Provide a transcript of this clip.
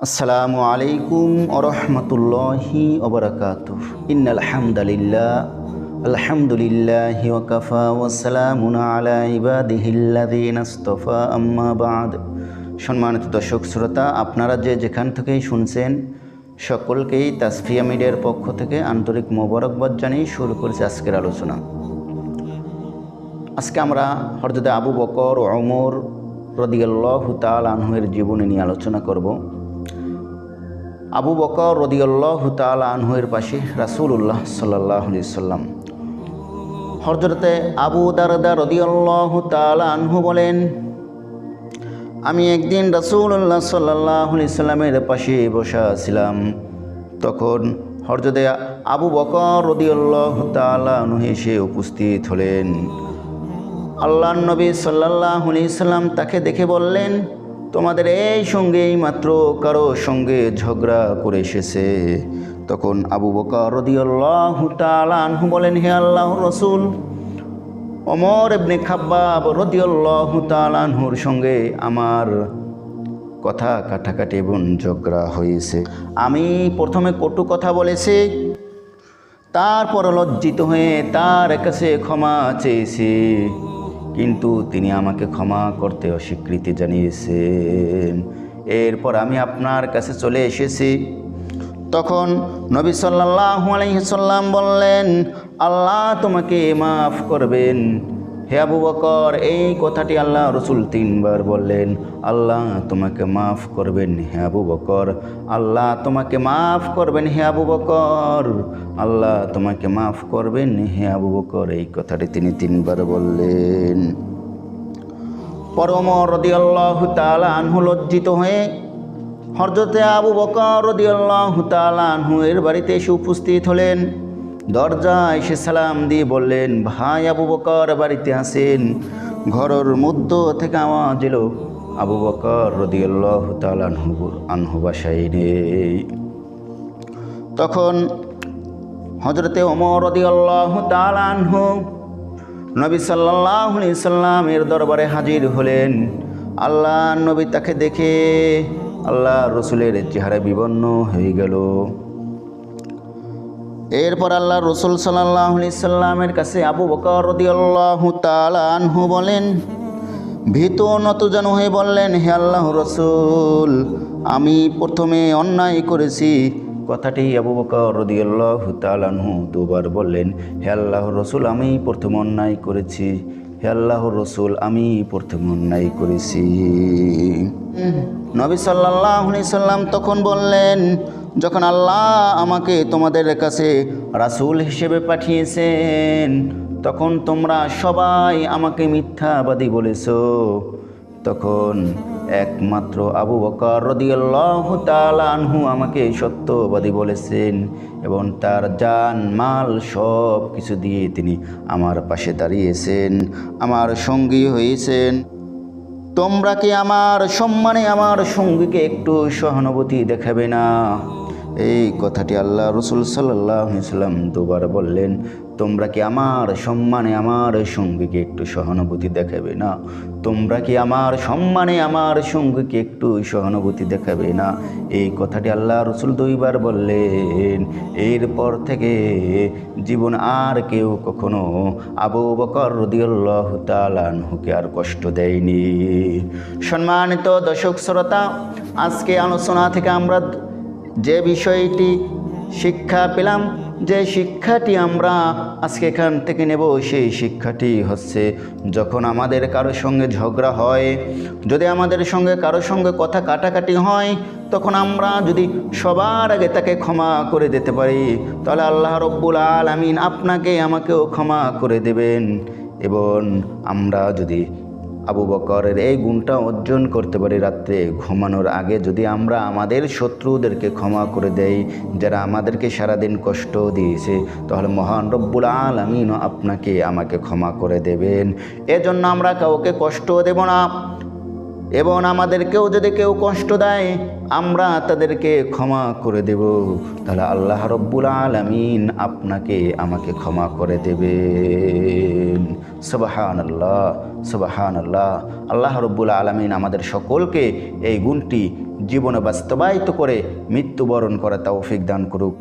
আসসালামু আলাইকুম ওরহমতুল্লাহি ওবরাকাতুহু। ইন্নাল হামদালিল্লাহ আলহামদুলিল্লাহি ওয়া কাফা ওয়া সালামুন আলা ইবাদিহিল্লাযিনা ইসতাফা আম্মা বা'দ। সম্মানিত দর্শক শ্রোতা, আপনারা যেখান থেকেই শুনছেন সকলকেই তাসফিয়া মিডিয়ার পক্ষ থেকে আন্তরিক মোবারকবাদ জানিয়ে শুরু করেছি আজকের আলোচনা। আজকে আমরা হযরত আবু বকর ও ওমর রাদিয়াল্লাহু তাআলা আনহুর জীবনী নিয়ে আলোচনা করব। আবু বকর রাদিয়াল্লাহু তাআলা আনহুর পাশে রাসূলুল্লাহ সাল্লাল্লাহু আলাইহি সাল্লাম। হযরতে আবু দারদা রাদিয়াল্লাহু তাআলা আনহু বলেন, আমি একদিন রাসূলুল্লাহ সাল্লাল্লাহু আলাইহি সাল্লামের পাশে বসা ছিলাম। তখন হযরতে আবু বকর রাদিয়াল্লাহু তাআলা আনহু এসে উপস্থিত হলেন। আল্লাহর নবী সাল্লাল্লাহু আলাইহি সাল্লাম তাকে দেখে বললেন, তোমাদের এই সঙ্গেই মাত্র কারো সঙ্গে ঝগড়া করে এসেছে। তখন আবু বকর রাদিয়াল্লাহু তাআলা আনহু বলেন, হে আল্লাহর রাসূল, ওমর ইবনে খাব্বাব রাদিয়াল্লাহু তাআলা আনহুর সঙ্গে আমার কথা কাটাকাটি এবং ঝগড়া হয়েছে। আমি প্রথমে কটু কথা বলেছি, তারপর লজ্জিত হয়ে তার কাছে ক্ষমা চেয়েছি, কিন্তু তিনি আমাকে ক্ষমা করতে অস্বীকৃতি জানিয়েছেন। এরপর আমি আপনার কাছে চলে এসেছি। তখন নবী সাল্লাল্লাহু আলাইহি সাল্লাম বললেন, আল্লাহ তোমাকে মাফ করবেন। হে আবু বকর, এই কথাটি আল্লাহ রসুল 3 বার বললেন, আল্লাহ তোমাকে মাফ করবেন হে আবু বকর, আল্লাহ তোমাকে মাফ করবেন হে আবু বকর, আল্লাহ তোমাকে মাফ করবেন হে আবু বকর। এই কথাটি তিনি 3 বার বললেন। পরে ওমর রাদিয়াল্লাহু তাআলা আনহু লজ্জিত হয়ে হযরতে আবু বকর রাদিয়াল্লাহু তাআলা আনহু এর বাড়িতে এসে উপস্থিত হলেন। দরজায় এসে সালাম দিয়ে বললেন, ভাই আবু বকর বাড়িতে আছেন? ঘরের মধ্য থেকে আওয়াজ এলো, আবু বকর রাদিয়াল্লাহু তাআলা আনহু বাসায় নেই। তখন হযরতে ওমর রাদিয়াল্লাহু তাআলা আনহু নবী সাল্লাল্লাহু আলাইহি সাল্লামের দরবারে হাজির হলেন। আল্লাহ নবী তাকে দেখে আল্লাহ রসুলের চেহারা বিবর্ণ হয়ে গেল। এরপর আল্লাহ রসুল সাল্লাল্লাহু আলাইহি সাল্লামের কাছে আবু বকর রাদিয়াল্লাহু তাআলা আনহু বলেন, ভীত নতজানু হয়ে বললেন, হে আল্লাহর রসুল, আমি প্রথমে অন্যায় করেছি। কথাটি আবু বকর রাদিয়াল্লাহু তাআলা আনহু 2 বার বললেন, হে আল্লাহর রসুল, আমি প্রথম অন্যায় করেছি। হে আল্লাহর রসুল, আমি প্রথম অন্যায় করেছি। নবী সাল্লাল্লাহু আলাইহি সাল্লাম তখন বললেন, যখন আল্লাহ আমাকে তোমাদের কাছে রাসূল হিসেবে পাঠিয়েছেন, তখন তোমরা সবাই আমাকে মিথ্যাবাদী বলেছো। তখন একমাত্র আবু বকর রাদিয়াল্লাহু তাআলা আনহু আমাকে সত্যবাদী বলেছেন এবং তার জান মাল সব কিছু দিয়ে তিনি আমার পাশে দাঁড়িয়েছেন, আমার সঙ্গী হয়েছেন। তোমরা কি আমার সম্মানে আমার সঙ্গীকে একটু সহানুভূতি দেখাবে না? এই কথাটি আল্লাহ রসুল সাল্লাল্লাহু আলাইহি সাল্লাম 2 বার বললেন, তোমরা কি আমার সম্মানে আমার সঙ্গীকে একটু সহানুভূতি দেখাবে না? তোমরা কি আমার সম্মানে আমার সঙ্গীকে একটু সহানুভূতি দেখাবে না? এই কথাটি আল্লাহ রসুল 2 বার বললেন। এরপর থেকে জীবন আর কেউ কখনো আবু বকর রাদিয়াল্লাহু তাআলা আনহুকে আর কষ্ট দেয়নি। সম্মানিত দর্শক শ্রোতা, আজকে আলোচনা থেকে আমরা যে বিষয়টি শিক্ষা পেলাম, যে শিক্ষাটি আমরা আজকে এখান থেকে নেব, সেই শিক্ষাটি হচ্ছে, যখন আমাদের কারোর সঙ্গে ঝগড়া হয়, যদি আমাদের সঙ্গে কারোর সঙ্গে কথা কাটাকাটি হয়, তখন আমরা যদি সবার আগে তাকে ক্ষমা করে দিতে পারি, তাহলে আল্লাহ রব্বুল আলামিন আপনাকে আমাকেও ক্ষমা করে দেবেন। এবং আমরা যদি আবু বকরের এই গুণটা অর্জন করতে পারি, রাত্রে ঘুমানোর আগে যদি আমরা আমাদের শত্রুদেরকে ক্ষমা করে দেই, যারা আমাদেরকে সারাদিন কষ্ট দিয়েছে, তাহলে মহান রব্বুল আলামিন আপনাকে আমাকে ক্ষমা করে দেবেন। এজন্য আমরা কাউকে কষ্ট দেব না, এবং আমাদেরকেও যদি কেউ কষ্ট দেয় আমরা তাদেরকে ক্ষমা করে দেব, তাহলে আল্লাহ রব্বুল আলামিন আপনাকে আমাকে ক্ষমা করে দেবেন। সুবহানাল্লাহ, সুবহানাল্লাহ। আল্লাহ রব্বুল আলামিন আমাদের সকলকে এই গুণটি জীবনে বাস্তবায়িত করে মৃত্যুবরণ করা তৌফিক দান করুক।